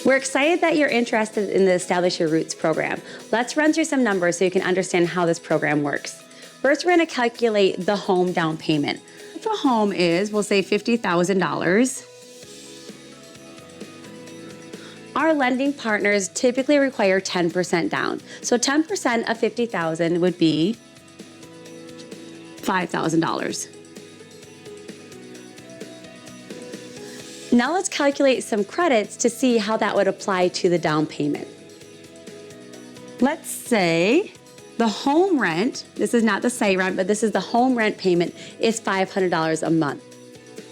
We're excited that you're interested in the Establish Your Roots program. Let's run through some numbers so you can understand how this program works. First, we're going to calculate the home down payment. If a home is, we'll say $50,000, our lending partners typically require 10% down. So 10% of $50,000 would be $5,000. Now let's calculate some credits to see how that would apply to the down payment. Let's say the home rent, this is not the site rent, but this is the home rent payment, is $500 a month.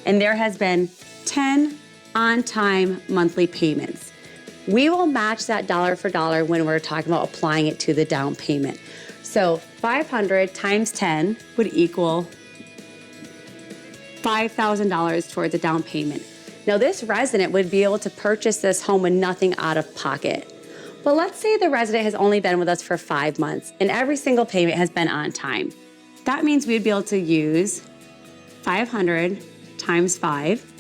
And there has been 10 on-time monthly payments. We will match that dollar for dollar when we're talking about applying it to the down payment. So 500 times 10 would equal $5,000 towards the down payment. Now this resident would be able to purchase this home with nothing out of pocket. But let's say the resident has only been with us for 5 months and every single payment has been on time. That means we'd be able to use 500 times 5,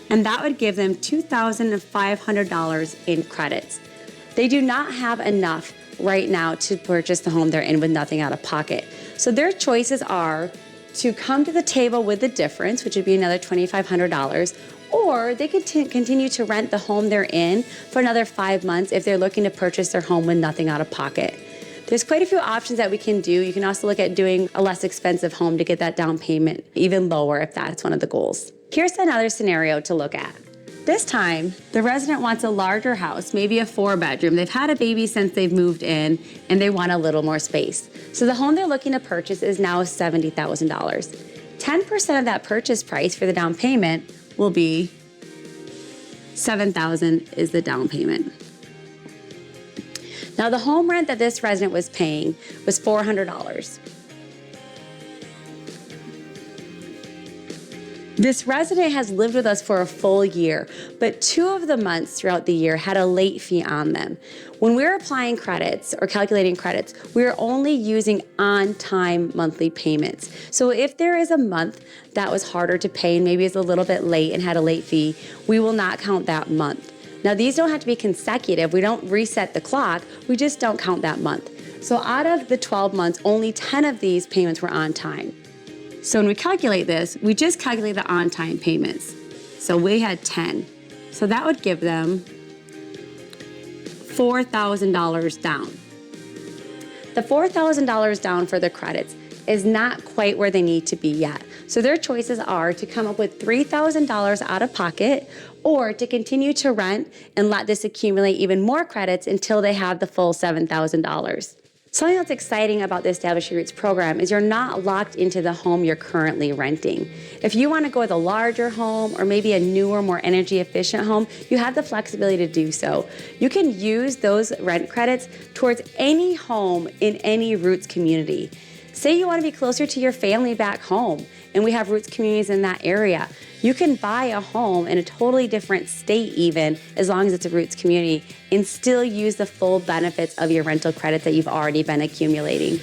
and that would give them $2,500 in credits. They do not have enough right now to purchase the home they're in with nothing out of pocket. So their choices are to come to the table with the difference, which would be another $2,500, or they could continue to rent the home they're in for another 5 months if they're looking to purchase their home with nothing out of pocket. There's quite a few options that we can do. You can also look at doing a less expensive home to get that down payment even lower if that's one of the goals. Here's another scenario to look at. This time, the resident wants a larger house, maybe a 4-bedroom. They've had a baby since they've moved in, and they want a little more space. So the home they're looking to purchase is now $70,000. 10% of that purchase price for the down payment will be $7,000 is the down payment. Now the home rent that this resident was paying was $400. This resident has lived with us for a full year, but 2 of the months throughout the year had a late fee on them. When we're applying credits or calculating credits, we're only using on-time monthly payments. So if there is a month that was harder to pay and maybe is a little bit late and had a late fee, we will not count that month. Now these don't have to be consecutive. We don't reset the clock. We just don't count that month. So out of the 12 months, only 10 of these payments were on time. So when we calculate this, we just calculate the on-time payments. So we had 10. So that would give them $4,000 down. The $4,000 down for the credits is not quite where they need to be yet. So their choices are to come up with $3,000 out of pocket or to continue to rent and let this accumulate even more credits until they have the full $7,000. Something that's exciting about the Establish Your Roots program is you're not locked into the home you're currently renting. If you want to go with a larger home or maybe a newer, more energy efficient home, you have the flexibility to do so. You can use those rent credits towards any home in any Roots community. Say you want to be closer to your family back home and we have Roots communities in that area. You can buy a home in a totally different state even, as long as it's a Roots community, and still use the full benefits of your rental credits that you've already been accumulating.